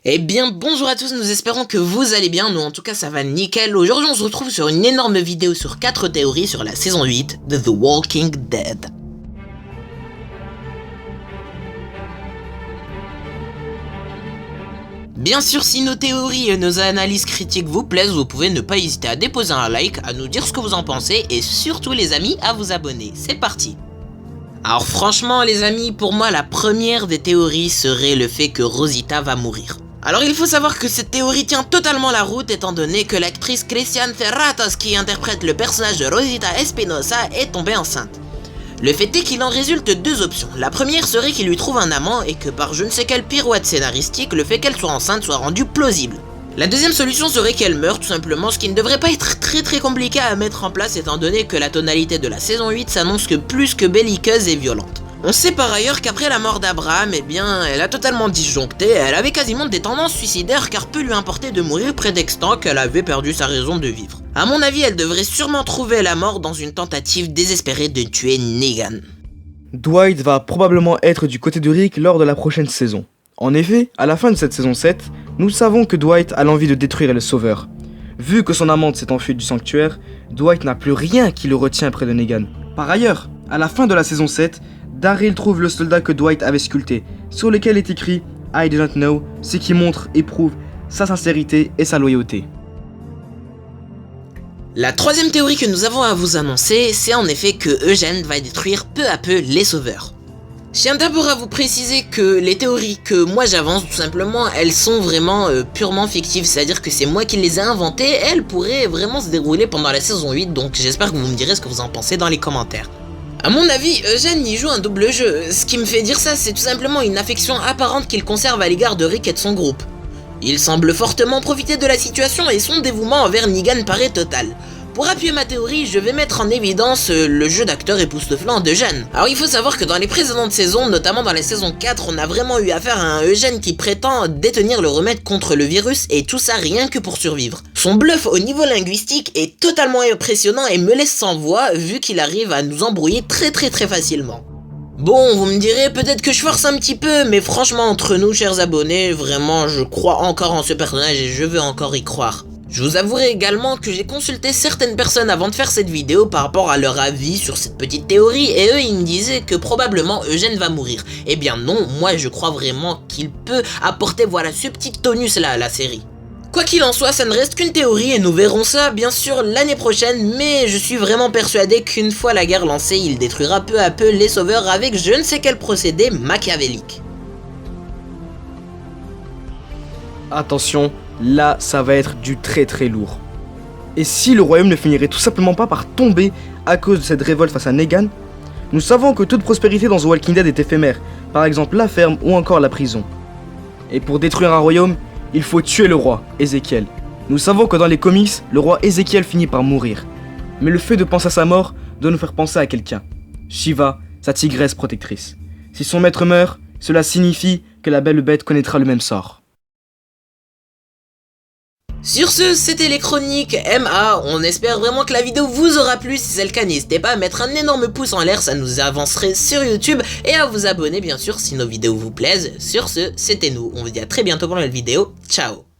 Eh bien bonjour à tous, nous espérons que vous allez bien, nous en tout cas ça va nickel. Aujourd'hui on se retrouve sur une énorme vidéo sur 4 théories sur la saison 8 de The Walking Dead. Bien sûr, si nos théories et nos analyses critiques vous plaisent, vous pouvez ne pas hésiter à déposer un like, à nous dire ce que vous en pensez et surtout les amis à vous abonner. C'est parti. Alors franchement les amis, pour moi la première des théories serait le fait que Rosita va mourir. Alors il faut savoir que cette théorie tient totalement la route étant donné que l'actrice Christiane Ferratos qui interprète le personnage de Rosita Espinosa est tombée enceinte. Le fait est qu'il en résulte deux options. La première serait qu'il lui trouve un amant et que par je ne sais quelle pirouette scénaristique, le fait qu'elle soit enceinte soit rendu plausible. La deuxième solution serait qu'elle meure tout simplement, ce qui ne devrait pas être très compliqué à mettre en place étant donné que la tonalité de la saison 8 s'annonce que plus que belliqueuse et violente. On sait par ailleurs qu'après la mort d'Abraham, eh bien, elle a totalement disjoncté, elle avait quasiment des tendances suicidaires car peu lui importait de mourir prétextant qu'elle avait perdu sa raison de vivre. A mon avis, elle devrait sûrement trouver la mort dans une tentative désespérée de tuer Negan. Dwight va probablement être du côté de Rick lors de la prochaine saison. En effet, à la fin de cette saison 7, nous savons que Dwight a l'envie de détruire le Sauveur. Vu que son amante s'est enfuie du sanctuaire, Dwight n'a plus rien qui le retient près de Negan. Par ailleurs, à la fin de la saison 7, Daryl trouve le soldat que Dwight avait sculpté, sur lequel est écrit « I do not know », ce qui montre et prouve sa sincérité et sa loyauté. La troisième théorie que nous avons à vous annoncer, c'est en effet que Eugène va détruire peu à peu les Sauveurs. Je tiens d'abord à vous préciser que les théories que moi j'avance, tout simplement, elles sont vraiment purement fictives, c'est-à-dire que c'est moi qui les ai inventées, et elles pourraient vraiment se dérouler pendant la saison 8, donc j'espère que vous me direz ce que vous en pensez dans les commentaires. A mon avis, Eugène y joue un double jeu. Ce qui me fait dire ça, c'est tout simplement une affection apparente qu'il conserve à l'égard de Rick et de son groupe. Il semble fortement profiter de la situation et son dévouement envers Negan paraît total. Pour appuyer ma théorie, je vais mettre en évidence le jeu d'acteur époustouflant d'Eugène. Alors il faut savoir que dans les précédentes saisons, notamment dans la saison 4, on a vraiment eu affaire à un Eugène qui prétend détenir le remède contre le virus et tout ça rien que pour survivre. Son bluff au niveau linguistique est totalement impressionnant et me laisse sans voix vu qu'il arrive à nous embrouiller très facilement. Bon, vous me direz peut-être que je force un petit peu, mais franchement entre nous chers abonnés, vraiment je crois encore en ce personnage et je veux encore y croire. Je vous avouerai également que j'ai consulté certaines personnes avant de faire cette vidéo par rapport à leur avis sur cette petite théorie et eux ils me disaient que probablement Eugène va mourir. Eh bien non, moi je crois vraiment qu'il peut apporter voilà ce petit tonus là à la série. Quoi qu'il en soit, ça ne reste qu'une théorie et nous verrons ça bien sûr l'année prochaine, mais je suis vraiment persuadé qu'une fois la guerre lancée, il détruira peu à peu les Sauveurs avec je ne sais quel procédé machiavélique. Attention, là ça va être du très lourd. Et si le royaume ne finirait tout simplement pas par tomber à cause de cette révolte face à Negan? Nous savons que toute prospérité dans The Walking Dead est éphémère, par exemple la ferme ou encore la prison. Et pour détruire un royaume, il faut tuer le roi, Ézéchiel. Nous savons que dans les comics, le roi Ézéchiel finit par mourir. Mais le fait de penser à sa mort doit nous faire penser à quelqu'un. Shiva, sa tigresse protectrice. Si son maître meurt, cela signifie que la belle bête connaîtra le même sort. Sur ce, c'était les chroniques MA, on espère vraiment que la vidéo vous aura plu, si c'est le cas n'hésitez pas à mettre un énorme pouce en l'air, ça nous avancerait sur YouTube, et à vous abonner bien sûr si nos vidéos vous plaisent. Sur ce, c'était nous, on vous dit à très bientôt pour une nouvelle vidéo, ciao.